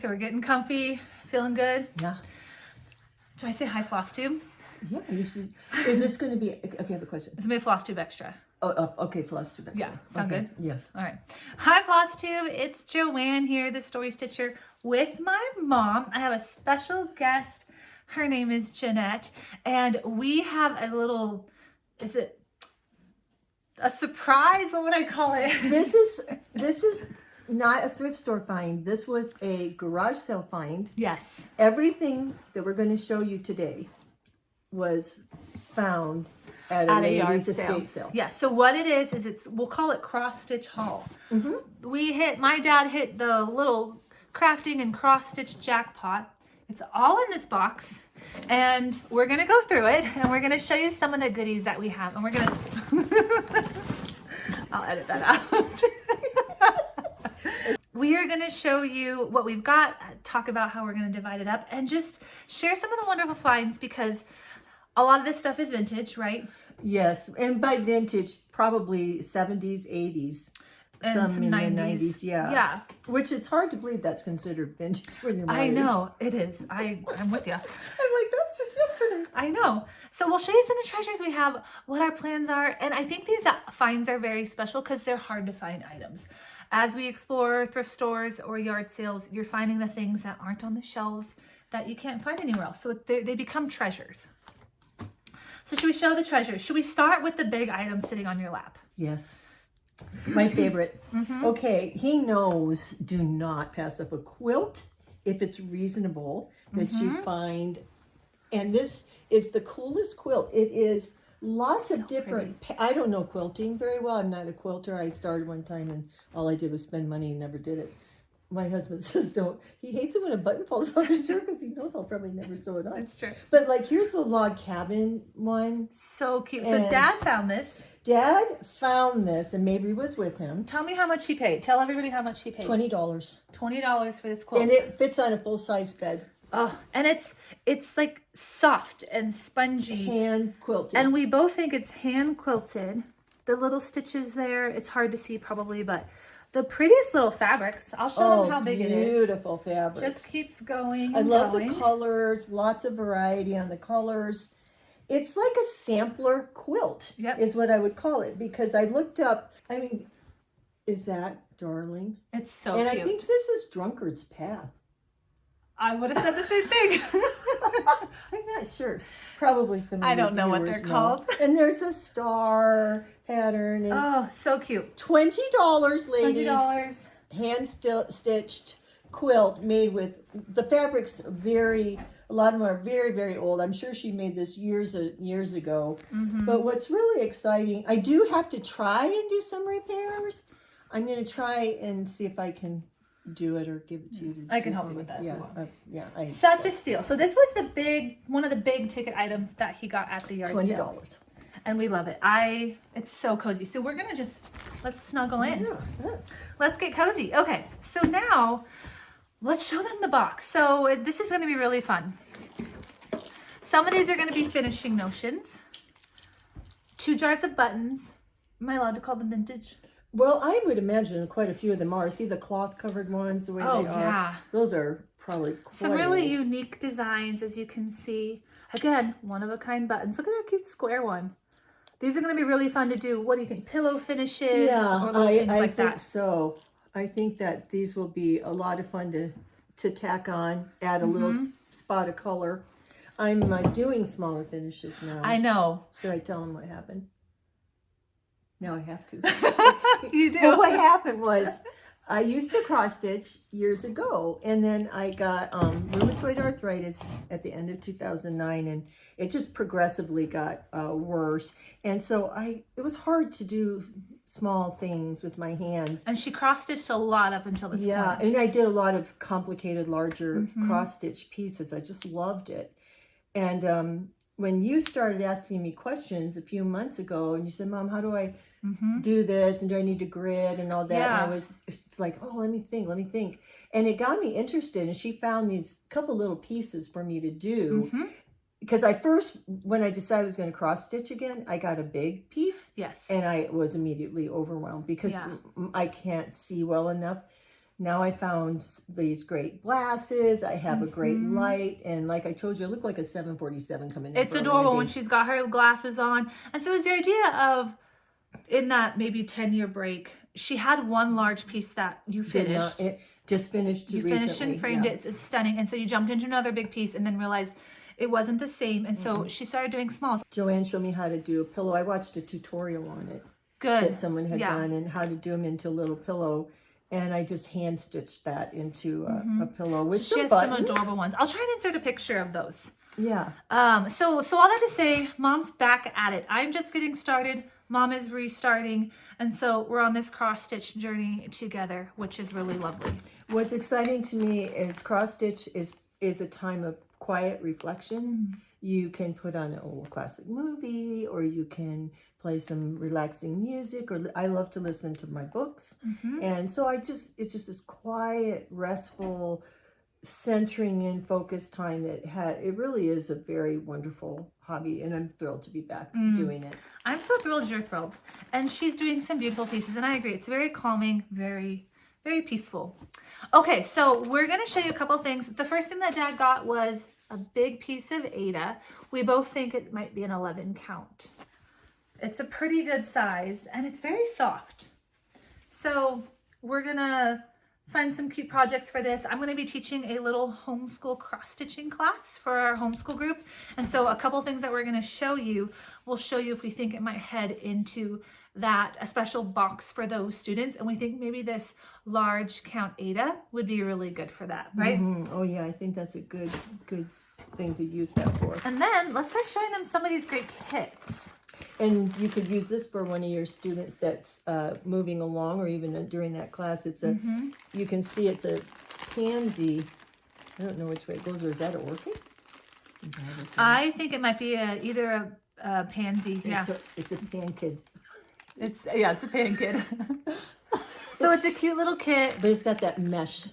Okay, we're getting comfy, feeling good. Yeah. Do I say hi, Flosstube? Yeah, you should. Is this going to be, okay, I have a question. It's gonna be a Flosstube extra. Oh, okay, Flosstube. Yeah, sound good? Yes. All right. Hi, Flosstube. It's Joanne here, the Story Stitcher, with my mom. I have a special guest. Her name is Jeanette, and we have a little, is it a surprise? What would I call it? This is not a thrift store find. This was a garage sale find. Yes. Everything that we're going to show you today was found at a ladies' estate sale. Yeah, so what it is we'll call it cross stitch haul. My dad hit the little crafting and cross stitch jackpot. It's all in this box, and we're gonna go through it, and we're gonna show you some of the goodies that we have, and we're gonna I'll edit that out. We are gonna show you what we've got, talk about how we're gonna divide it up, and just share some of the wonderful finds, because a lot of this stuff is vintage, right? Yes, and by vintage, probably 70s, 80s, And some in 90s. the 90s, yeah. Yeah. Which it's hard to believe that's considered vintage when you're my I age. know, it is. I'm with you. I'm like, that's just yesterday. I know. So we'll show you some of the treasures we have, what our plans are, and I think these finds are very special because they're hard to find items. As we explore thrift stores or yard sales, you're finding the things that aren't on the shelves that you can't find anywhere else. So they become treasures. So should we show the treasures? Should we start with the big item sitting on your lap? Yes. My favorite. Okay, he knows, do not pass up a quilt if it's reasonable that you find. And this is the coolest quilt. It is lots of different, I don't know quilting very well. I'm not a quilter. I started one time and all I did was spend money and never did it. My husband says don't. He hates it when a button falls off his shirt because he knows I'll probably never sew it on. That's true. But like, here's the log cabin one. So cute. So Dad found this. Dad found this, and Mabry was with him. Tell me how much he paid. Tell everybody how much he paid. $20. $20 for this quilt. And it fits on a full-size bed. Oh, and it's like soft and spongy. Hand quilted. And we both think it's hand quilted. The little stitches there, it's hard to see probably, but the prettiest little fabrics. I'll show them how big it is. Beautiful fabrics. Just keeps going. I and love going. the colors, lots of variety on the colors. It's like a sampler quilt, is what I would call it, because I looked up, I mean, is that darling? It's so and cute. I think this is Drunkard's Path. I would have said the same thing. I'm not sure. Probably some. I don't know what they're called. And there's a star pattern. And Oh, so cute. $20, ladies. $20. Hand stitched quilt made with the fabrics. A lot of them are very, very old. I'm sure she made this years ago. But what's really exciting, I do have to try and do some repairs. I'm going to try and see if I can do it or give it to you. I can help you with that. Yeah. Such a steal. So this was one of the big ticket items that he got at the yard sale. $20. And we love it. It's so cozy. So we're gonna let's snuggle in. Yeah, Let's get cozy. Okay, so now let's show them the box. So this is gonna be really fun. Some of these are gonna be finishing notions. 2 jars of buttons. Am I allowed to call them vintage? Well, I would imagine quite a few of them are. See the cloth covered ones, the way they are. Yeah. Those are probably quite Some really old. unique designs, as you can see. Again, one-of-a-kind buttons. Look at that cute square one. These are going to be really fun to do. What do you think? Pillow finishes? Yeah, or little things I like think that. so. I think that these will be a lot of fun to tack on, add a little spot of color. I'm doing smaller finishes now. I know. Should I tell them what happened? No, I have to. You do. Well, what happened was I used to cross stitch years ago, and then I got rheumatoid arthritis at the end of 2009, and it just progressively got worse. And so it was hard to do small things with my hands. And she cross-stitched a lot up until this point. And I did a lot of complicated, larger cross-stitch pieces. I just loved it. And when you started asking me questions a few months ago, and you said, Mom, how do I do this? And do I need to grid and all that? Yeah. And it's like, oh, let me think. And it got me interested. And she found these couple little pieces for me to do. Because when I decided I was going to cross stitch again, I got a big piece. Yes. And I was immediately overwhelmed because I can't see well enough. now I found these great glasses. I have a great light. And like I told you, I look like a 747 coming in. It's adorable when she's got her glasses on. And so it's the idea of, in that maybe 10-year break, she had one large piece that you finished. Just finished You recently. finished and framed it. It's stunning. And so you jumped into another big piece and then realized it wasn't the same. And so she started doing smalls. Joanne showed me how to do a pillow. I watched a tutorial on it. Good. That someone had done, and how to do them into a little pillow. And I just hand stitched that into a pillow with She has buttons. some adorable ones. I'll try and insert a picture of those. Yeah. So all that to say, Mom's back at it. I'm just getting started. Mom is restarting. And so we're on this cross stitch journey together, which is really lovely. What's exciting to me is cross stitch is a time of quiet reflection. You can put on an old classic movie, or you can play some relaxing music, or I love to listen to my books. And so it's just this quiet, restful, centering in, focused time it really is a very wonderful hobby, and I'm thrilled to be back doing it. I'm so thrilled you're thrilled. And she's doing some beautiful pieces, and I agree. It's very calming, very, very peaceful. Okay, so we're going to show you a couple things. The first thing that Dad got was a big piece of Ada. We both think it might be an 11 count. It's a pretty good size, and it's very soft. So we're going to find some cute projects for this. I'm going to be teaching a little homeschool cross-stitching class for our homeschool group. And so a couple things that we're going to show you, we'll show you if we think it might head into a special box for those students. And we think maybe this large count Ada would be really good for that, right? Oh yeah, I think that's a good thing to use that for. And then let's start showing them some of these great kits. And you could use this for one of your students that's moving along, or even during that class. It's you can see it's a pansy. I don't know which way it goes, or is that orchid? I think it might be either a pansy. It's a pan kid. It's a pan kid. So it's a cute little kit. But it's got that mesh.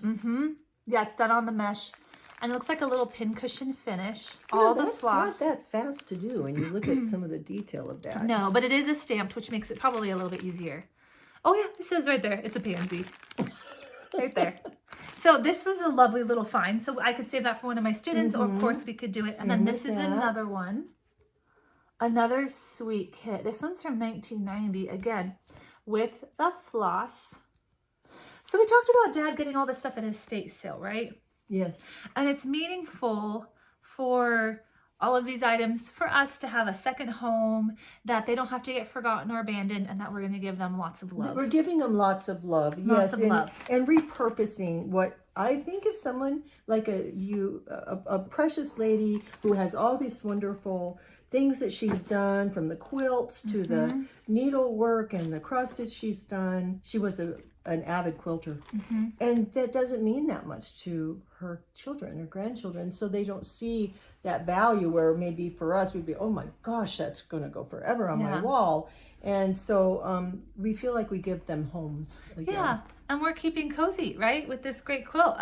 Yeah, it's done on the mesh. And it looks like a little pincushion finish. All the floss. It's not that fast to do when you look at some of the detail of that. No, but it is a stamped, which makes it probably a little bit easier. Oh yeah, it says right there. It's a pansy. Right there. So this is a lovely little find. So I could save that for one of my students, or of course we could do it. And then this is another one. Another sweet kit. This one's from 1990, again, with the floss. So we talked about Dad getting all this stuff at his estate sale, right? Yes. And it's meaningful for all of these items for us to have a second home, that they don't have to get forgotten or abandoned, and that we're going to give them lots of love. We're giving them lots of love. Lots of love. And repurposing what I think of someone like a precious lady who has all these wonderful things that she's done, from the quilts to the needlework and the cross stitch she's done. She was an avid quilter, and that doesn't mean that much to her children or grandchildren, so they don't see that value, where maybe for us we'd be, oh my gosh, that's going to go forever on my wall. And so we feel like we give them homes again. Yeah, and we're keeping cozy, right, with this great quilt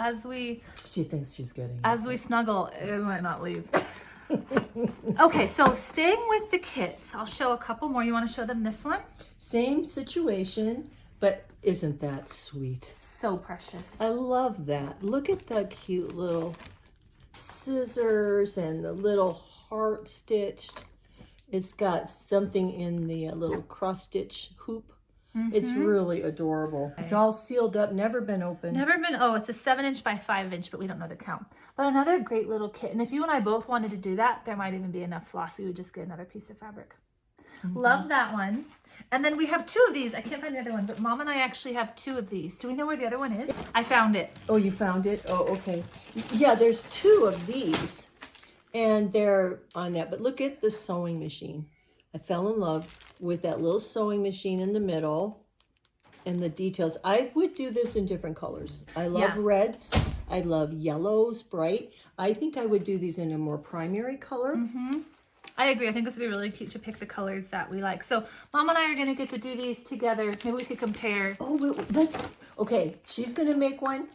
She thinks she's getting we snuggle. It might not leave. Okay, so staying with the kits, I'll show a couple more. You want to show them this one? Same situation, but isn't that sweet? So precious. I love that. Look at the cute little scissors and the little heart stitched. It's got something in the little cross stitch hoop. It's really adorable. It's all sealed up, never been opened. It's a 7-inch by 5-inch, but we don't know the count. But another great little kit. And if you and I both wanted to do that, there might even be enough floss. We would just get another piece of fabric. Love that one. And then we have 2 of these. I can't find the other one, but Mom and I actually have 2 of these. Do we know where the other one is? I found it. Oh, you found it? Oh, okay. Yeah, there's 2 of these, and they're on that. But look at the sewing machine. I fell in love with that little sewing machine in the middle and the details. I would do this in different colors. I love reds. I love yellows, bright. I think I would do these in a more primary color. I agree. I think this would be really cute to pick the colors that we like. So Mom and I are going to get to do these together. Maybe we could compare. Oh, okay. She's going to make one.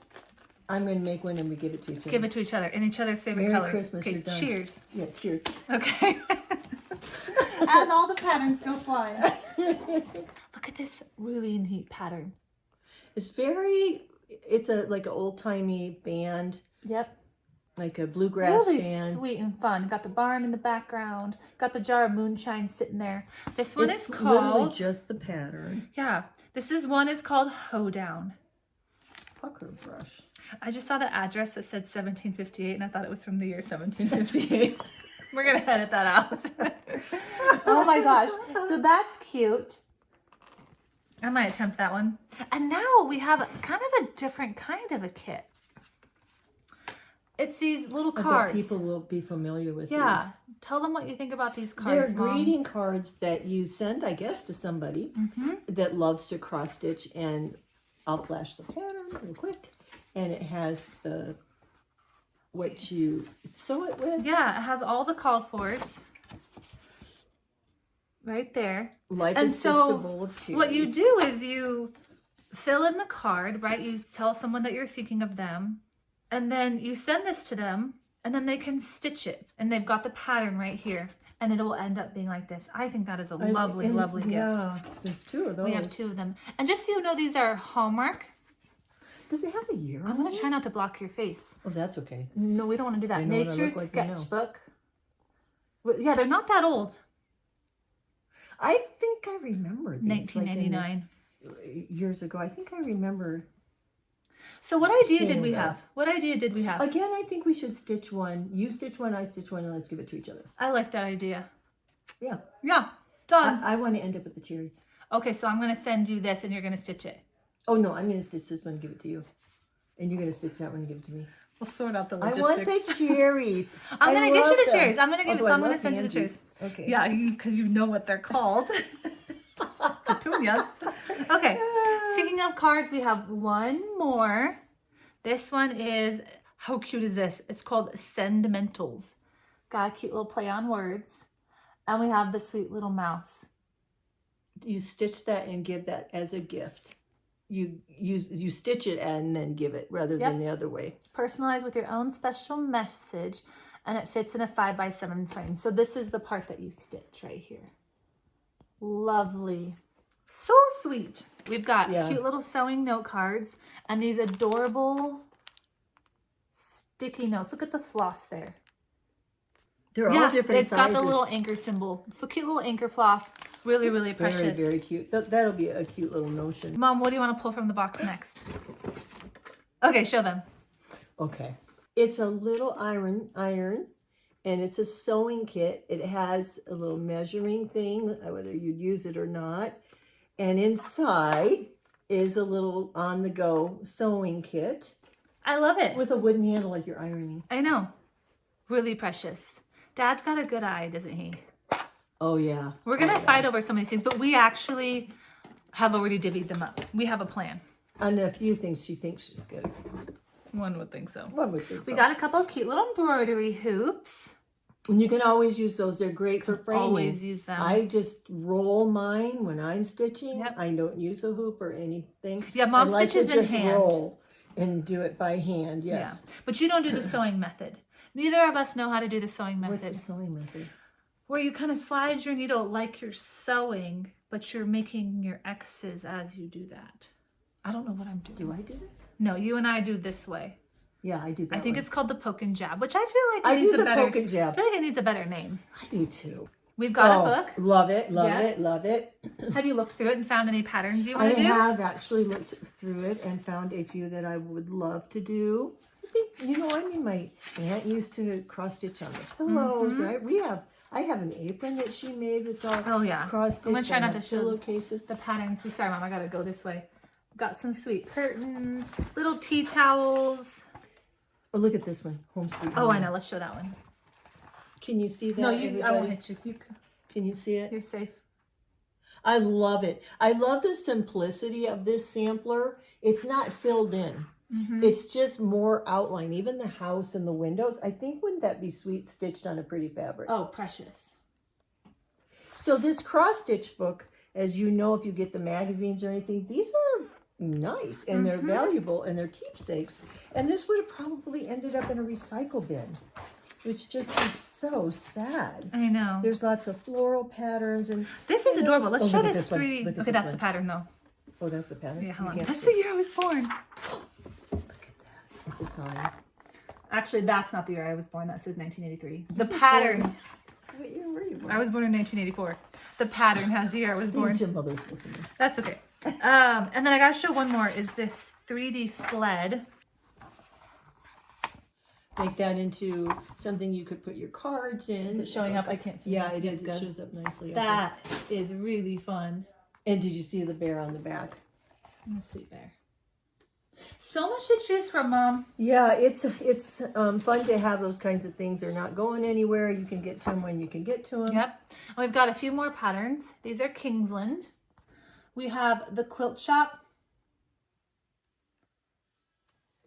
I'm going to make one, and we give it to each other. Give it to each other in each other's favorite Merry colors. Christmas, Okay, you're done. cheers. Yeah, cheers. Okay. As all the patterns go flying. Look at this really neat pattern. It's very It's like an old-timey band, Yep. like a bluegrass Really band. sweet and fun. Got the barn in the background. Got the jar of moonshine sitting there. This one It's is literally called... just the pattern. Yeah. One is called Hoedown. Pucker brush. I just saw the address that said 1758 and I thought it was from the year 1758. We're going to edit that out. Oh my gosh. So that's cute. I might attempt that one. And now we have kind of a different kind of a kit. It's these little I cards. bet people will be familiar with Yeah. these. Tell them what you think about these cards, They're Mom. greeting cards that you send, I guess, to somebody that loves to cross stitch. And I'll flash the pattern real quick. And it has what you sew it with. Yeah, it has all the called fors right there. Life And is so just a bowl of cherries. what you do is you fill in the card, right? You tell someone that you're thinking of them, and then you send this to them, and then they can stitch it. And they've got the pattern right here, and it will end up being like this. I think that is a lovely, lovely gift. Yeah, there's two of those. We have two of them. And just so you know, these are Hallmark. Does it have a year I'm on going to it? try not to block your face. Oh, no, okay. No, we don't want to do that. I know what I Nature look like, I know. Sketchbook. Yeah, they're not that old. I think I remember these. 1999. Years ago. I think I remember. So what idea did seeing we those. have? What idea did we have? Again, I think we should stitch one. You stitch one, I stitch one, and let's give it to each other. I like that idea. Yeah. Yeah, done. I want to end up with the cherries. Okay, so I'm going to send you this and you're going to stitch it. Oh, no, I'm going to stitch this one and give it to you. And you're going to stitch that one and give it to me. We'll sort out the I logistics. want the cherries. I'm going to get you love the them. cherries. I'm going to give you, Although so I'm I going to love send you the cherries. pansies. Okay. Yeah, because you know what they're called. Petunias. Okay, speaking of cards, we have one more. This one is, how cute is this? It's called Sentimentals. Got a cute little play on words. And we have the sweet little mouse. You stitch that and give that as a gift. You stitch it and then give it rather than the other way. Personalized with your own special message, and it fits in a 5x7 frame. So this is the part that you stitch right here. Lovely. So sweet. We've got cute little sewing note cards and these adorable sticky notes. Look at the floss there. They're all different it's sizes. got the little anchor symbol. It's a cute little anchor floss. Really, really precious. Very, very cute. That'll be a cute little notion. Mom, what do you want to pull from the box next? Okay, show them. Okay. It's a little iron, and it's a sewing kit. It has a little measuring thing, whether you'd use it or not. And inside is a little on-the-go sewing kit. I love it. With a wooden handle like you're ironing. I know. Really precious. Dad's got a good eye, doesn't he? Oh, yeah. We're going to fight over some of these things, but we actually have already divvied them up. We have a plan. And a few things she thinks she's good. One would think so. One would think so. We got a couple of cute little embroidery hoops. And you can always use those. They're great for framing. Always use them. I just roll mine when I'm stitching. Yep. I don't use a hoop or anything. Yeah, Mom I like stitches to in just hand. roll and do it by hand, yes. Yeah. But you don't do the sewing method. Neither of us know how to do the sewing method. What's the sewing method? Where you kind of slide your needle like you're sewing, but you're making your X's as you do that. I don't know what I'm doing. Do I do it? No, you and I do this way. Yeah, I do that I think one. it's called the poke and jab, which I feel like I needs do a the better poke and jab. I feel like it needs a better name. I do too. We've got a book. Love it, love Yeah. it, love it. Have you looked through it and found any patterns you I want to do? have actually looked through it and found a few that I would love to do. I think, my aunt used to cross stitch on the pillows. Right? I have an apron that she made. It's all cross stitch. I'm gonna try not to show pillowcases. the patterns. Sorry, Mom, I gotta go this way. Got some sweet curtains, little tea towels. Oh, look at this one, Home Sweet Oh, Home. I know. Let's show that one. Can you see that? No, I everybody? won't hit you. Can you see it? You're safe. I love it. I love the simplicity of this sampler. It's not filled in. It's just more outline. Even the house and the windows. I think wouldn't that be sweet stitched on a pretty fabric? Oh, precious. So this cross stitch book, as you know, if you get the magazines or anything, these are nice and they're valuable and they're keepsakes. And this would have probably ended up in a recycle bin, which just is so sad. I know. There's lots of floral patterns and This is adorable. Let's show look at this one. 3D. Look at Okay, this that's one. the pattern though. Oh, that's the pattern. Yeah, hold You on. can't That's see. the year I was born. That's a sign. Actually, that's not the year I was born. That says 1983. The pattern. What year were you born? I was born in 1984. The pattern has the year I was born. These your mother's listening. That's okay. And then I gotta show one more. Is this 3D sled? Make that into something you could put your cards in. Is it showing up? I can't see. Yeah, it is. It shows up nicely. That is really fun. And did you see the bear on the back? Oh, sweet bear. So much to choose from, Mom. Yeah, it's fun to have those kinds of things. They're not going anywhere. You can get to them when you can get to them. Yep. And we've got a few more patterns. These are Kingsland. We have the quilt shop.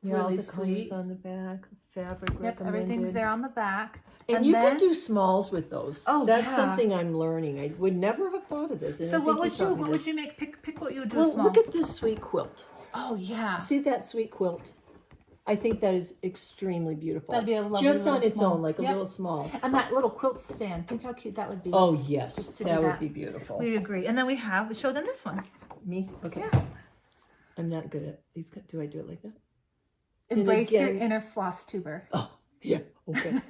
Yeah, Really all the sweet. colors on the back, fabric Yep, recommended. everything's there on the back. And you then, can do smalls with those. Oh, that's yeah. something I'm learning. I would never have thought of this. And So I what think would you make? Pick what you would do Well, small. look at this sweet quilt. Oh yeah. See that sweet quilt? I think that is extremely beautiful. That'd be a lovely just on little its small. own, like a Yep. little small. And that little quilt stand. Think how cute that would be. Oh yes, Just to that do would that. be beautiful. We agree. And then we show them this one. Me? Okay. Yeah. I'm not good at these. Do I do it like that? Embrace your again- inner Flosstuber. Oh, yeah. Okay.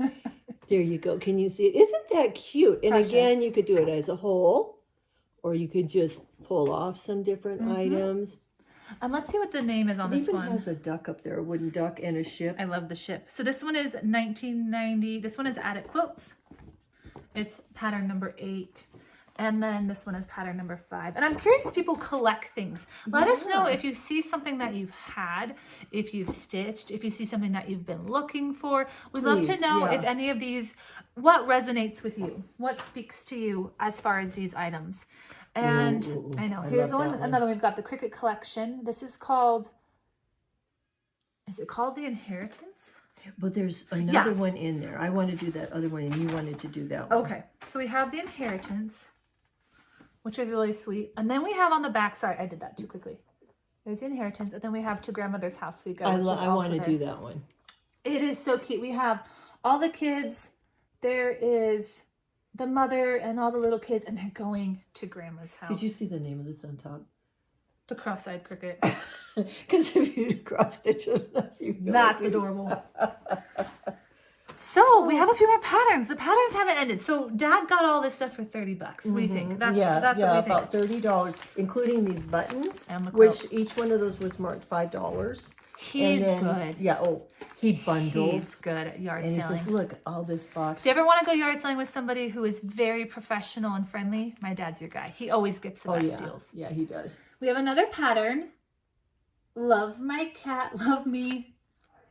There you go. Can you see it? Isn't that cute? And Precious. again, you could do it as a whole, or you could just pull off some different items. And let's see what the name is on It this even one. has a duck up there, a wooden duck and a ship. I love the ship. So this one is 1990. This one is Attic Quilts. It's pattern number 8. And then this one is pattern number 5. And I'm curious if people collect things. Let us know if you see something that you've had, if you've stitched, if you see something that you've been looking for. We'd love to Please, know yeah. if any of these, what resonates with you, what speaks to you as far as these items. And Ooh, I know, I here's love one, that one. another one. We've got the Cricket Collection. This is called, is it called The Inheritance? But there's another one in there. I want to do that other one, and you wanted to do that one. Okay, so we have The Inheritance, which is really sweet. And then we have on the back, sorry, I did that too quickly. There's The Inheritance, and then we have To Grandmother's House We Go. I which is want also to there. do that one. It is so cute. We have all the kids. There is the mother and all the little kids, and they're going to Grandma's house. Did you see the name of this on top? The cross-eyed cricket. Because if you cross stitch it enough, you feel That's like adorable. So we have a few more patterns. The patterns haven't ended. So Dad got all this stuff for $30. What do you think? That's what we think. about $30, including these buttons, And the which quilt. each one of those was marked $5. He's And then- good. Yeah. Oh, he bundles. He's good at yard And he selling. says, "Look, all this box." If you ever want to go yard selling with somebody who is very professional and friendly, my dad's your guy. He always gets the best deals. Yeah, he does. We have another pattern. Love my cat, love me,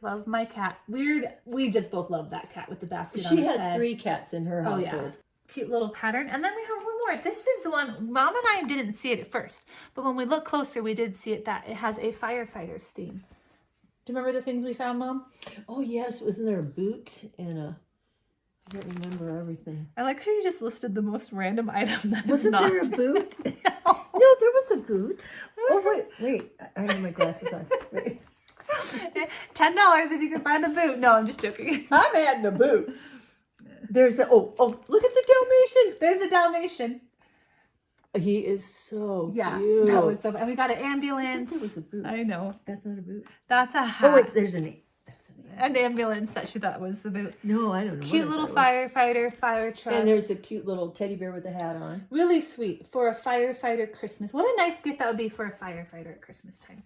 love my cat. We just both love that cat with the basket on She its has head. 3 cats in her Oh household. yeah, cute little pattern. And then we have one more. This is the one, Mom and I didn't see it at first, but when we look closer, we did see it that it has a firefighter's theme. Do you remember the things we found, Mom? Oh yes, wasn't there a boot and a? I don't remember everything. I like how you just listed the most random item that is Wasn't not. there a boot? No. No, there was a boot. Oh wait! I have my glasses on. Wait. $10 if you can find the boot. No, I'm just joking. I'm adding a boot. There's a look at the Dalmatian. There's a Dalmatian. He is so Yeah, cute. that was so. And we got an ambulance. There was a boot. I know. That's not a boot. That's a hat. Oh wait, there's an. That's an. An ambulance that she thought was the boot. No, I don't know. Cute what little I thought firefighter, fire it was. truck. And there's a cute little teddy bear with a hat on. Really sweet for a firefighter Christmas. What a nice gift that would be for a firefighter at Christmas time.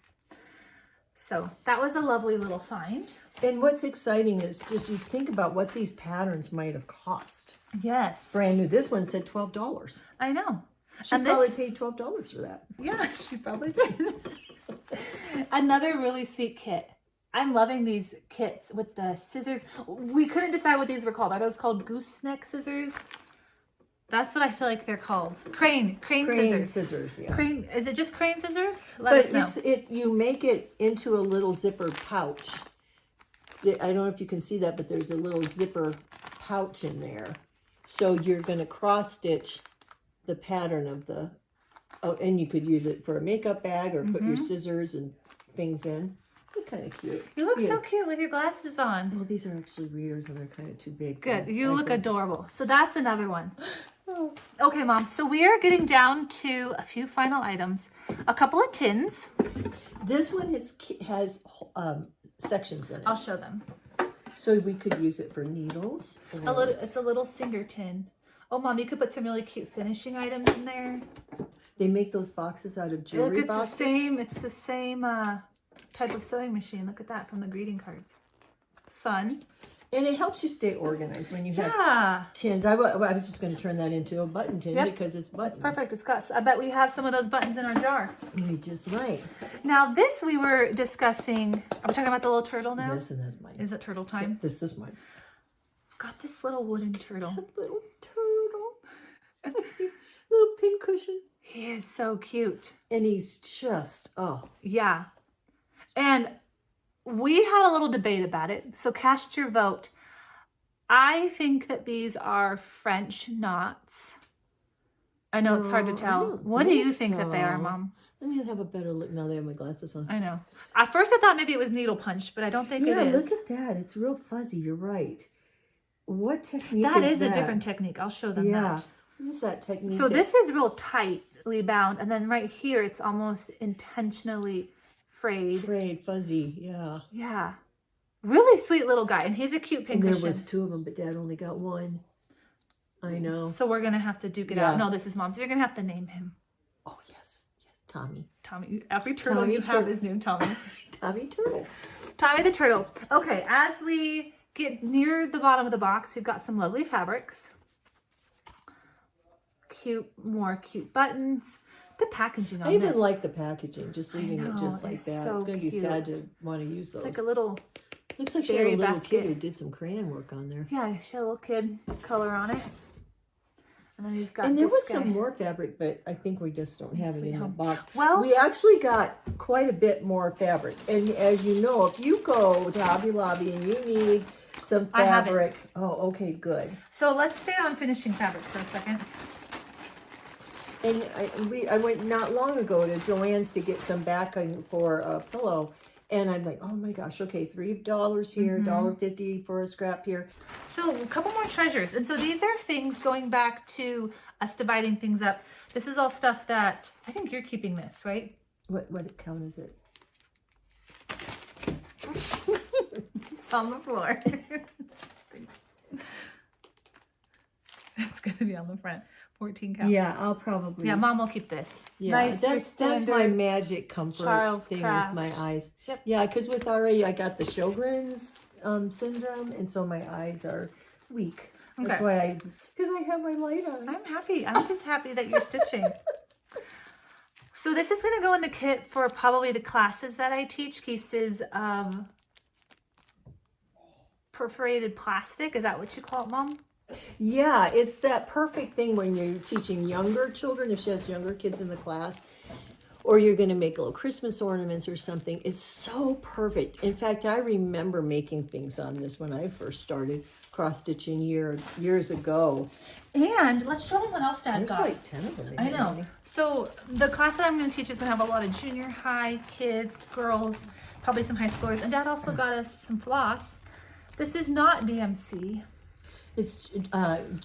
So that was a lovely little find. And what's exciting is just you think about what these patterns might have cost. Yes, Brand new. This one said $12. I know. She And probably this- paid $12 for that. Yeah, she probably did. Another really sweet kit. I'm loving these kits with the scissors. We couldn't decide what these were called. Are those called gooseneck scissors? That's what I feel like they're called. Crane scissors. Scissors, yeah. Crane, is it just crane scissors? Let us know. But you make it into a little zipper pouch. I don't know if you can see that, but there's a little zipper pouch in there. So you're going to cross stitch the pattern of the, and you could use it for a makeup bag or put your scissors and things in. They're kind of cute. You look so cute with your glasses on. Well, these are actually readers and they're kind of too big. so Good. You I look think- adorable. So that's another one. Oh. Okay, Mom. So we are getting down to a few final items. A couple of tins. This one has sections in it. I'll show them. So we could use it for needles. It's a little singer tin. Oh, Mom, you could put some really cute finishing items in there. They make those boxes out of jewelry Look, boxes. it's the same type of sewing machine. Look at that from the greeting cards. Fun. And it helps you stay organized when you have tins. I was just going to turn that into a button tin because it's buttons. It's perfect. It's got. I bet we have some of those buttons in our jar. We just might. Now this we were discussing. Are we talking about the little turtle now? Yes, and that's mine. Is it turtle time? Yeah, this is mine. It's got this little wooden turtle. Little turtle. Little pincushion. He is so cute. And he's just, Yeah. And we had a little debate about it. So cast your vote. I think that these are French knots. I know it's hard to tell. What do you think that they are, Mom? Let me have a better look now that I have my glasses on. I know. At first I thought maybe it was needle punch, but I don't think it is. Yeah, look at that. It's real fuzzy. You're right. What technique that is is a different technique. I'll show them Yeah. that. What is that technique? So this is real tightly bound, and then right here it's almost intentionally frayed. Frayed, fuzzy, yeah. Yeah. Really sweet little guy, and he's a cute And pincushion. there was two of them, but Dad only got one. I know. So we're going to have to duke it out. No, this is Mom's. So you're going to have to name him. Oh, yes. Yes, Tommy. Tommy. Every turtle Tommy you have is named Tommy. Tommy Turtle. Tommy the turtle. Okay, as we get near the bottom of the box, we've got some lovely fabrics. More cute buttons. The packaging on I even this. like the packaging, just leaving it just like it's that. so It's going to be sad cute. to want to use those. It's like a little... Looks like she had a berry little basket. kid who did some crayon work on there. Yeah, she had a little kid color on it. And then you've got And there this was guy. some more fabric, but I think we just don't have it in the box. Well, we actually got quite a bit more fabric. And as you know, if you go to Hobby Lobby and you need some fabric. Oh, okay, good. So let's stay on finishing fabric for a second. And I went not long ago to Joann's to get some backing for a pillow. And I'm like, oh my gosh, okay, $3 here, $1.50 for a scrap here. So a couple more treasures. And so these are things going back to us dividing things up. This is all stuff that, I think you're keeping this, right? What count is it? It's on the floor. Thanks. It's going to be on the front. 14 count. Yeah, I'll probably. Yeah, Mom will keep this. Yeah, Nice, that's my magic comfort Charles thing Craft. with my eyes. Yep. Yeah, because with RA, I got the Sjogren's syndrome, and so my eyes are weak. Okay. That's why because I have my light on. I'm happy. I'm just happy that you're stitching. So this is going to go in the kit for probably the classes that I teach, pieces of perforated plastic. Is that what you call it, Mom? Yeah, it's that perfect thing when you're teaching younger children, if she has younger kids in the class, or you're going to make little Christmas ornaments or something. It's so perfect. In fact, I remember making things on this when I first started cross-stitching years ago. And let's show them what else Dad There's got. like 10 of them. in I here, know. honey. So the class that I'm going to teach is going to have a lot of junior high kids, girls, probably some high schoolers. And Dad also got us some floss. This is not DMC. It's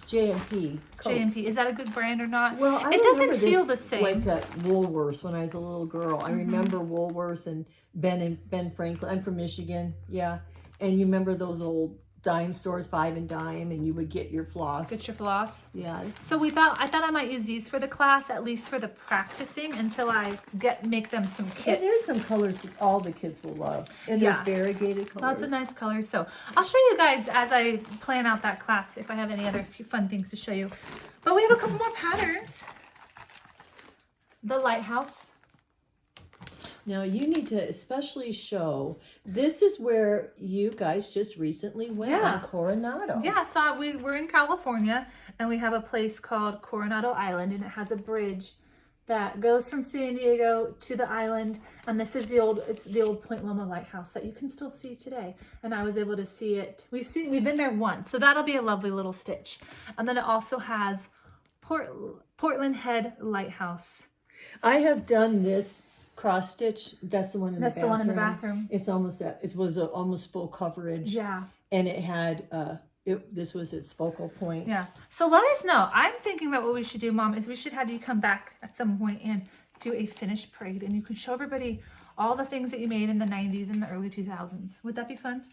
J&P. J&P. Is that a good brand or not? Well, I it doesn't remember feel this the same. like at Woolworths when I was a little girl. I remember Woolworths and Ben Franklin. I'm from Michigan, yeah. And you remember those old dime stores, 5 and dime, and you would get your floss. Get your floss. Yeah. So I thought I might use these for the class, at least for the practicing, until I make them some kits. And there's some colors that all the kids will love. And there's variegated colors. Lots of nice colors. So I'll show you guys as I plan out that class if I have any other fun things to show you. But we have a couple more patterns. The lighthouse. Now you need to especially show, this is where you guys just recently went on Coronado. Yeah, so we're in California and we have a place called Coronado Island, and it has a bridge that goes from San Diego to the island. And this is the old Point Loma lighthouse that you can still see today. And I was able to see it. We've been there once, so that'll be a lovely little stitch. And then it also has Portland Head Lighthouse. I have done this cross stitch. That's the one in the bathroom. That's the one in the bathroom. It's almost it was almost full coverage. Yeah. And it had this was its focal point. Yeah. So let us know. I'm thinking that what we should do, Mom, is we should have you come back at some point and do a finished parade, and you can show everybody all the things that you made in the 90s and the early 2000s. Would that be fun?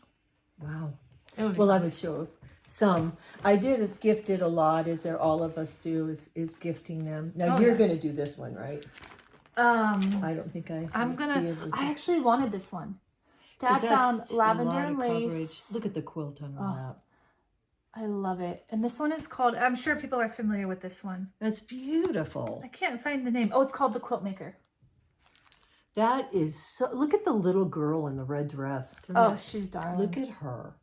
Wow. It would be Well, I fun. would show some. I did gift it a lot, as there all of us do, is gifting them. Now Oh, you're yeah. going to do this one, right? I don't think I'm would gonna. be able to. I actually wanted this one. 'Cause Dad that's found just a lavender lot and of lace. coverage. Look at the quilt on all that. I love it. And this one is called, I'm sure people are familiar with this one. That's beautiful. I can't find the name. Oh, it's called the Quilt Maker. That is so. Look at the little girl in the red dress. Oh, she's darling. Look at her.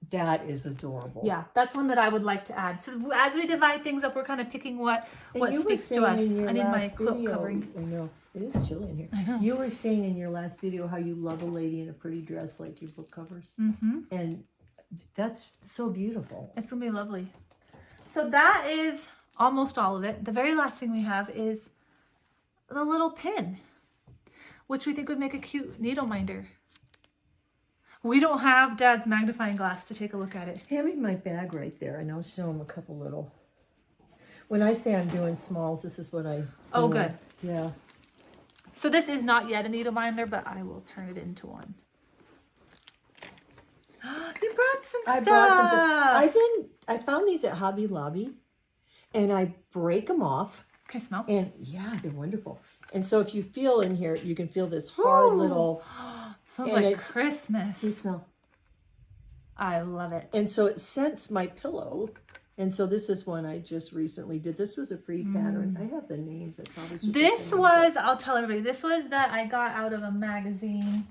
That is adorable. Yeah, that's one that I would like to add. So as we divide things up, we're kind of picking what And you were speaks to saying us. in your I need my last quilt video- covering. I know. It is chilly in here. I know. You were saying in your last video how you love a lady in a pretty dress like your book covers. Mm-hmm. And that's so beautiful. It's going to be lovely. So that is almost all of it. The very last thing we have is the little pin, which we think would make a cute needle minder. We don't have Dad's magnifying glass to take a look at it. Hand me my bag right there, and I'll show him a couple little. When I say I'm doing smalls, this is what I do. Oh, good. Yeah. So this is not yet a needle minder, but I will turn it into one. You brought some I stuff. brought some. I found these at Hobby Lobby, and I break them off. Can I smell? And yeah, they're wonderful. And so if you feel in here, you can feel this hard little. Smells and like it's- Christmas. You smell. I love it. And so it scents my pillow. And so this is one I just recently did. This was a free pattern. I have the names. I probably should. This was, I'll tell everybody, this was that I got out of a magazine.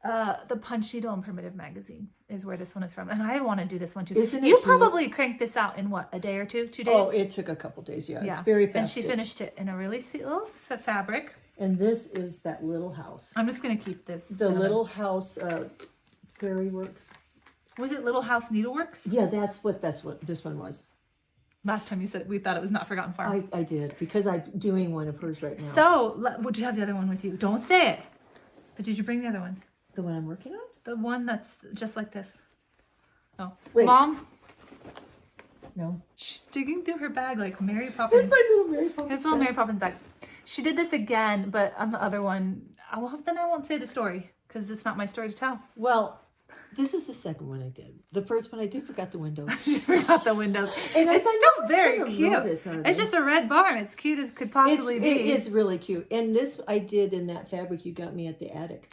The Punch Needle and Primitive magazine is where this one is from. And I want to do this one too. Isn't it you cute? probably cranked this out in what, a day or two? 2 days? Oh, it took a couple days. Yeah, it's very fast. And she stitched. finished it in a really little fabric. And this is that little house. I'm just going to keep this. The little house, Prairie Works. Was it Little House Needleworks? Yeah, that's what this one was. Last time you said we thought it was Not Forgotten Farm. I did, because I'm doing one of hers right now. So, would you have the other one with you? Don't say it. But did you bring the other one? The one I'm working on? The one that's just like this. Oh, Wait. Mom, No. she's digging through her bag like Mary Here's Poppins. my little Mary Poppins. Here's a little Mary Poppins bag. She did this again, but on the other one, then I won't say the story because it's not my story to tell. Well, this is the second one I did. The first one I did forgot the window. She forgot the windows. And I It's thought, still no one's very gonna cute. notice, are they? It's just a red barn. It's cute as could possibly be. It is really cute. And this I did in that fabric you got me at the attic.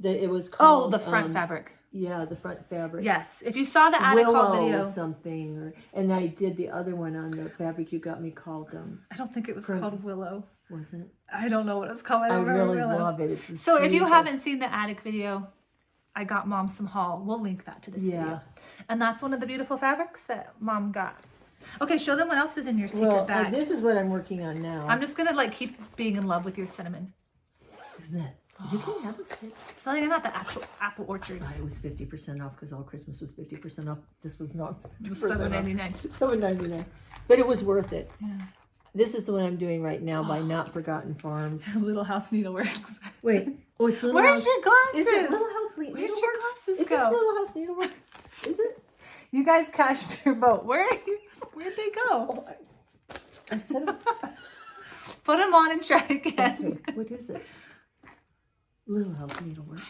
It was called. Oh, the front fabric. Yeah, the front fabric. Yes. If you saw the attic haul Willow video. something, and I did the other one on the fabric you got me called. I don't think it was called Willow. Was it? I don't know what it's called. I I don't remember really Willow. love it. It's So if you beautiful. haven't seen the attic video, I got Mom some haul. We'll link that to this video. And that's one of the beautiful fabrics that Mom got. Okay, show them what else is in your secret bag. this is what I'm working on now. I'm just gonna like keep being in love with your cinnamon. Isn't that? You can have a stick. Well, you're not the actual apple orchard. I thought it was 50% off because all Christmas was 50% off. This was not. It was $7.99. $7.99, but it was worth it. Yeah. This is the one I'm doing right now by Not Forgotten Farms. Little House Needleworks. Wait, oh, it's Little Where's House. your glasses? Is it Little House Needleworks? Where'd your glasses Is go? this Little House Needleworks? Is it? You guys cashed your vote. Where'd they go? Oh, I said it. Put them on and try again. Okay, what is it? Little House Needleworks.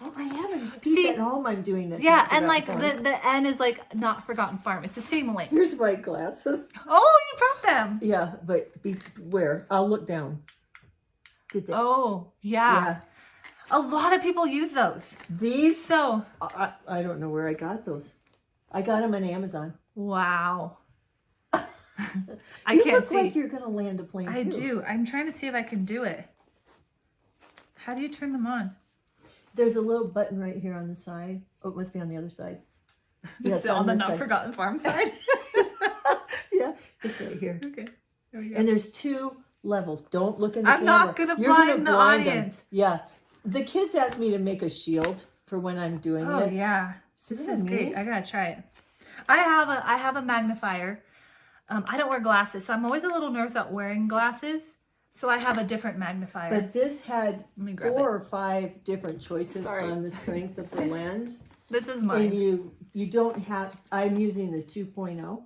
Oh, I haven't. See, at home I'm doing this. Yeah, Not and like Forgotten Farms. the N is like Not Forgotten Farm. It's the same link. Here's my glasses. Oh, you brought them. Yeah, but beware. I'll look down. Did they? Oh, yeah. A lot of people use those. These, So, I don't know where I got those. I got them on Amazon. wow. I You can't look see. like you're going to land a plane, I too. do. I'm trying to see if I can do it. How do you turn them on? There's a little button right here on the side. Oh, it must be on the other side. Yeah, It's on the this Not side. Forgotten Farm side. Yeah, it's right here. Okay. There we go. And there's 2 levels. Don't look in the I'm camera. not gonna You're gonna blind the them. audience. Yeah. The kids asked me to make a shield for when I'm doing Oh it. yeah, See this what I is great. mean? I gotta try it. I have a magnifier. I don't wear glasses, so I'm always a little nervous about wearing glasses. So I have a different magnifier. But this had Let me grab 4 or 5 different choices Sorry. on the strength of the lens. this is And mine. you don't have, I'm using the 2.0,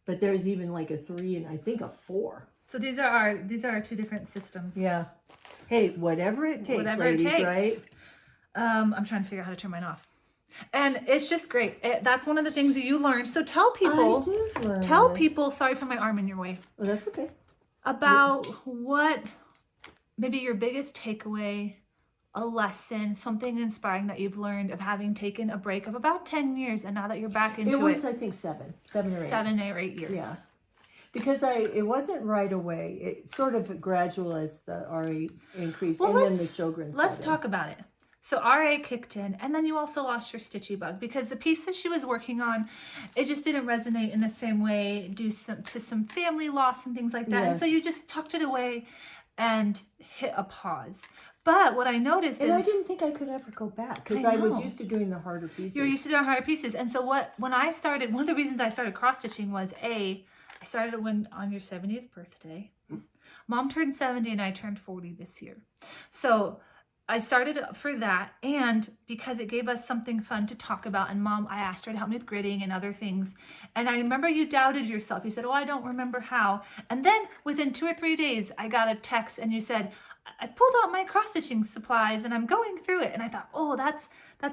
but there's even like a 3 and I think a 4. So these are our 2 different systems. Yeah. Hey, whatever it takes, Whatever ladies, it takes. right? I'm trying to figure out how to turn mine off. And it's just great. That's one of the things that you learned. So tell people, I did learn tell this. people, sorry for my arm in your way, Oh, that's okay. about what maybe your biggest takeaway, a lesson, something inspiring that you've learned of having taken a break of about 10 years and now that you're back into it. It was, I think, 7 or 8. 7 or 8 years. Yeah. Because it wasn't right away. It sort of gradual as the RA increased, Well, and then the Sjogren's. Let's talk about it. So RA kicked in, and then you also lost your stitchy bug because the piece that she was working on, it just didn't resonate in the same way due to some family loss and things like that. And so you just tucked it away and hit a pause. But what I noticed and is... I didn't think I could ever go back because I was used to doing the harder pieces. You were used to doing harder pieces. And so when I started, one of the reasons I started cross-stitching was I started on your 70th birthday. Mom turned 70 and I turned 40 this year. So I started for that, and because it gave us something fun to talk about. And Mom, I asked her to help me with gridding and other things. And I remember you doubted yourself. You said, oh, I don't remember how. And then within 2 or 3 days, I got a text and you said, I pulled out my cross-stitching supplies and I'm going through it. And I thought, oh, that's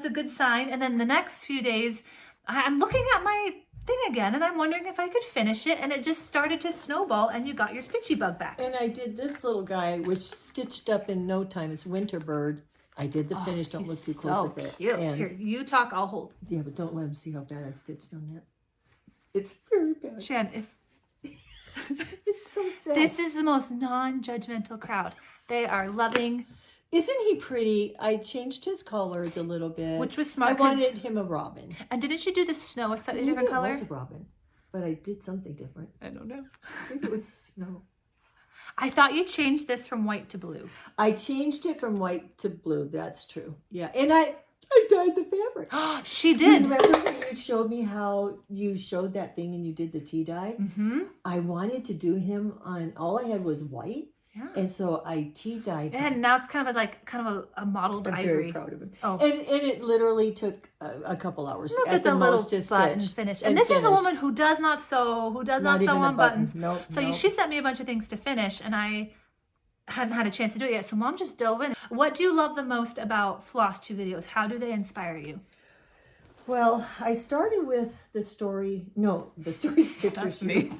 a good sign. And then the next few days, I'm looking at my thing again and I'm wondering if I could finish it. And it just started to snowball and you got your stitchy bug back. And I did this little guy, which stitched up in no time. It's Winterbird. I did the finish. Don't look too close at it. Cute. And, Here, you talk, I'll hold. yeah, but don't let him see how bad I stitched on that. It's very bad. Shan, if It's so sad. this is the most non-judgmental crowd. They are loving. Isn't he pretty? I changed his colors a little bit. Which was smart, I 'cause- wanted him a robin. And didn't you do the snow a slightly Maybe different it color? was a robin, but I did something different. I don't know. Maybe it was snow. I thought you changed this from white to blue. I changed it from white to blue. That's true. Yeah, and I dyed the fabric. She did. Remember when you showed me how you showed that thing and you did the tea dye? Mm-hmm. I wanted to do him on, all I had was white. Yeah. And so I tea dyed him. And now it's kind of a mottled I'm ivory. very proud of him. Oh. And it literally took a couple hours Look at the little most to button stitch. finish. And this is a woman who does not sew, who does not Not sew even a on button. buttons. Nope, So nope. she sent me a bunch of things to finish and I hadn't had a chance to do it yet. So Mom just dove in. What do you love the most about Flosstube videos? How do they inspire you? Well, I started with the story. No, the story stitchers. That's me.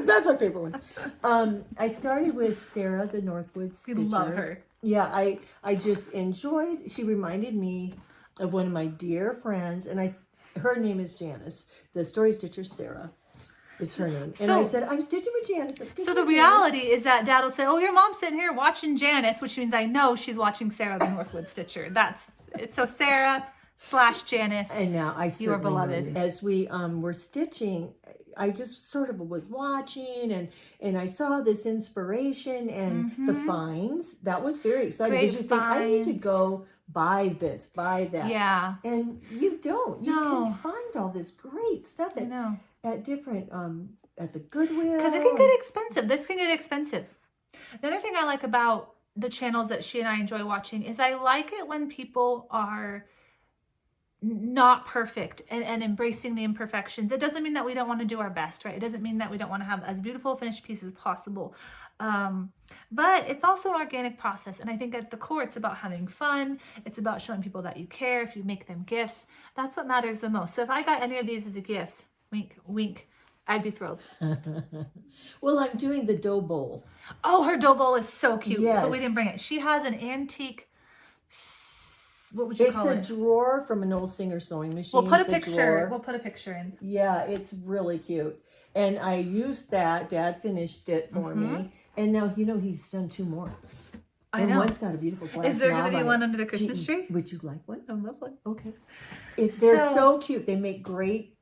That's my favorite one. I started with Sarah, the Northwood Stitcher. We love her. Yeah, I just enjoyed. She reminded me of one of my dear friends, and her name is Janice. The story stitcher Sarah is her name. And I said, I'm stitching with Janice. So the reality is that Dad will say, oh, your mom's sitting here watching Janice, which means I know she's watching Sarah, the Northwood Stitcher. So Sarah / Janice. And now I you are beloved. know. As we were stitching, I just sort of was watching and I saw this inspiration and the finds. That was very exciting because you think, I need to go buy this, buy that. Yeah. And you don't. You can find all this great stuff at different, at the Goodwill. Because it can get expensive. This can get expensive. The other thing I like about the channels that she and I enjoy watching is I like it when people are not perfect and embracing the imperfections. It doesn't mean that we don't want to do our best, right? It doesn't mean that we don't want to have as beautiful finished piece as possible. But it's also an organic process. And I think at the core, it's about having fun. It's about showing people that you care. If you make them gifts, that's what matters the most. So if I got any of these as a gift, wink, wink, I'd be thrilled. Well, I'm doing the dough bowl. Oh, her dough bowl is so cute. Yes. But we didn't bring it. She has an antique, what would you call it? It's a drawer from an old Singer sewing machine. We'll put a picture. Drawer. We'll put a picture in. Yeah, it's really cute. And I used that. Dad finished it for me. And now, he's done 2 more. I and know. one's got a beautiful glass Is there going knob to be on one it. under the Christmas tree? Would you like one? I love one. Okay. They're so cute. They make great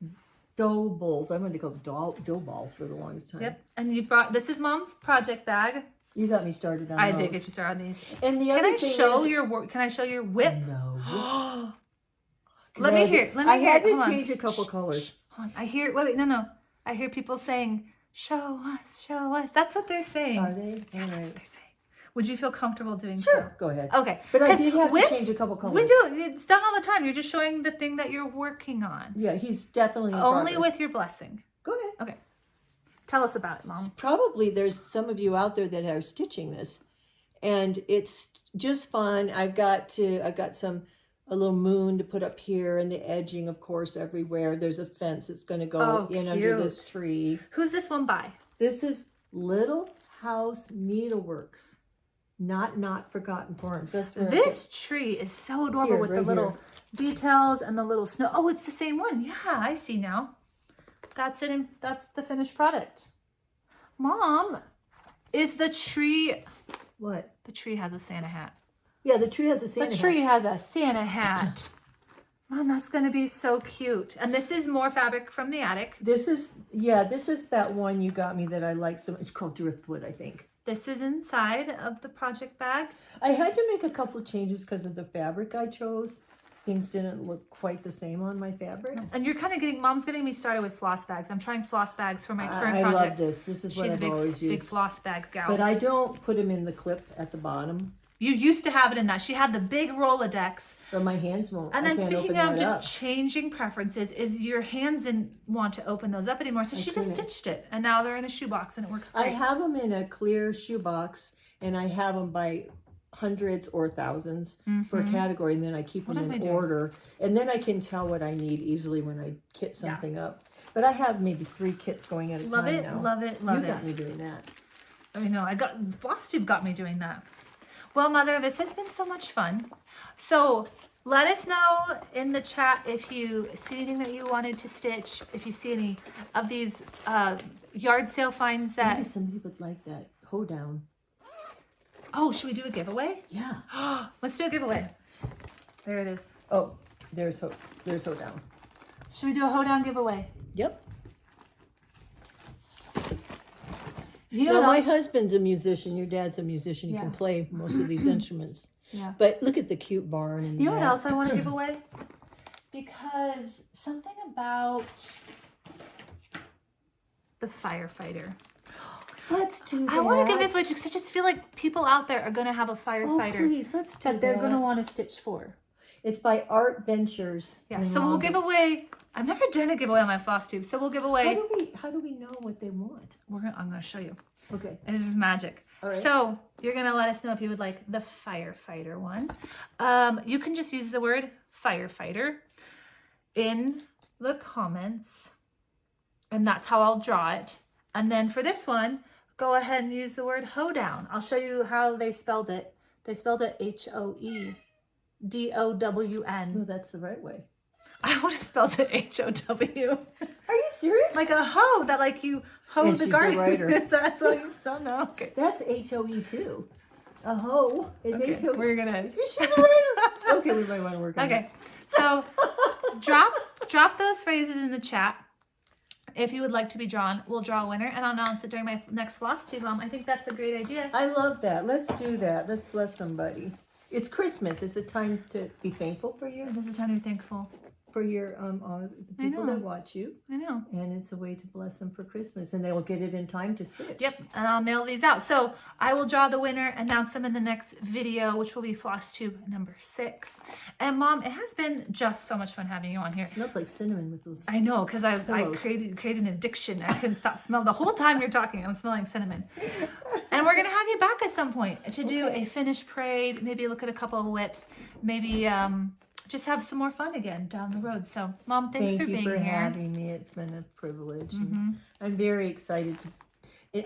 dough bowls. I wanted to call dough balls for the longest time. Yep. And you brought, this is Mom's project bag. You got me started on I those. did get you started on these. And the Can other I thing show is, your work? Can I show your whip? No. Let me hear. I had to change a couple colors. Hold on. I hear, wait, no. I hear people saying, show us, show us. That's what they're saying. Are they? Yeah, All that's right. what they're saying. Would you feel comfortable doing Sure. so? Go ahead. Okay. But I 'Cause did have whips, to change a couple colors. We do. It's done all the time. You're just showing the thing that you're working on. Yeah, he's definitely in Only progress. with your blessing. Go ahead. Okay. Tell us about it, Mom. Probably there's some of you out there that are stitching this. and it's just fun. I've got a little moon to put up here, and the edging, of course, everywhere. There's a fence that's going to go in under this tree. Who's this one by? This is Little House Needleworks. Not Forgotten Farms. That's where this tree is so adorable with the little details and the little snow. Oh, it's the same one. Yeah, I see now. That's it. That's the finished product. Mom, is the tree... What? The tree has a Santa hat. Yeah, the tree has a Santa hat. The tree has a Santa hat. Mom, that's going to be so cute. And this is more fabric from the attic. This is that one you got me that I like so much. It's called Driftwood, I think. This is inside of the project bag. I had to make a couple of changes because of the fabric I chose. Things didn't look quite the same on my fabric. And you're kind of Mom's getting me started with floss bags. I'm trying floss bags for my current project. I love this. This is what I've always used. Big floss bag gal. But I don't put them in the clip at the bottom. You used to have it in that. She had the big Rolodex. But my hands won't. And then speaking of just changing preferences, is your hands didn't want to open those up anymore. So she just stitched it. And now they're in a shoebox and it works great. I have them in a clear shoebox, and I have them by hundreds or thousands for a category, and then I keep them in order. And then I can tell what I need easily when I kit something up. But I have maybe 3 kits going at a time now. Love it. You got me doing that. I know. Flosstube got me doing that. Well, Mother, this has been so much fun. So let us know in the chat if you see anything that you wanted to stitch, if you see any of these yard sale finds that... Maybe somebody would like that hoedown. Oh, should we do a giveaway? Yeah. Let's do a giveaway. There it is. Oh, there's hoedown. Should we do a hoedown giveaway? Yep. You know now, my husband's a musician. Your dad's a musician. You can play most of these instruments. Yeah. But look at the cute barn. And you know what else I want to give away? Because something about the firefighter. Let's do that. I want to give this away too because I just feel like people out there are going to have a firefighter. Oh, please, let's do that. They're going to want to stitch for. It's by Art Ventures. Yeah, so we'll give away... I've never done a giveaway on my Flosstube, so we'll give away... How do we know what they want? I'm going to show you. Okay. This is magic. All right. So you're going to let us know if you would like the firefighter one. You can just use the word firefighter in the comments, and that's how I'll draw it. And then for this one, go ahead and use the word hoedown. I'll show you how they spelled it. They spelled it H-O-E-D-O-W-N. No, that's the right way. I would have spelled it H-O-W. Are you serious? Like a hoe, that like you hoe and the she's garden. A writer. That's what you spell now. Okay. That's H-O-E too. A hoe is H-O-E. We're gonna. She's a writer. Okay, we might want to work on it. Okay, so drop those phrases in the chat. If you would like to be drawn, we'll draw a winner and I'll announce it during my next Flosstube. I think that's a great idea. I love that. Let's do that. Let's bless somebody. It's Christmas. It's a time to be thankful for you. It is a time to be thankful. For your the people that watch you. I know. And it's a way to bless them for Christmas, and they will get it in time to stitch. Yep, and I'll mail these out. So I will draw the winner, announce them in the next video, which will be Flosstube number 6. And Mom, it has been just so much fun having you on here. It smells like cinnamon with those. I know, because I created an addiction. I couldn't stop smelling. The whole time you're talking, I'm smelling cinnamon. And we're gonna have you back at some point to do a finished parade. Maybe look at a couple of whips. Maybe just have some more fun again down the road. So, Mom, thanks for being here. Thank you for having me. It's been a privilege. I'm very excited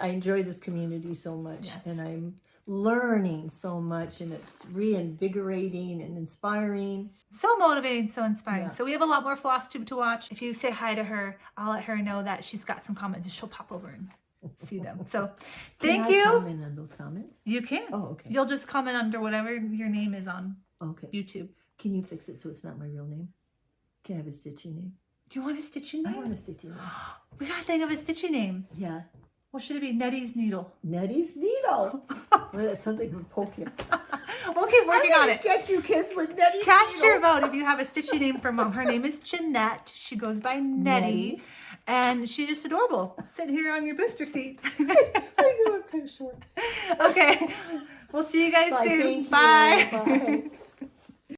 I enjoy this community so much. Yes. And I'm learning so much, and it's reinvigorating and inspiring. So motivating, so inspiring. Yeah. So we have a lot more Flosstube to watch. If you say hi to her, I'll let her know that she's got some comments and she'll pop over and see them. So thank you. Can I comment on those comments? You can. Oh, okay. You'll just comment under whatever your name is on YouTube. Can you fix it so it's not my real name? Can I have a stitching name? You want a stitching name? I want a stitching name. We gotta think of a stitching name. Yeah. What should it be? Nettie's Needle. Nettie's Needle. Well, that's something from Pokemon. We'll keep working on it. Get you kids with Nettie's Cast Needle. your vote if you have a stitching name for Mom. Her name is Jeanette. She goes by Nettie. And she's just adorable. Sitting here on your booster seat. I know I'm kind of short. Okay. We'll see you guys soon. Thank you. Bye. Bye.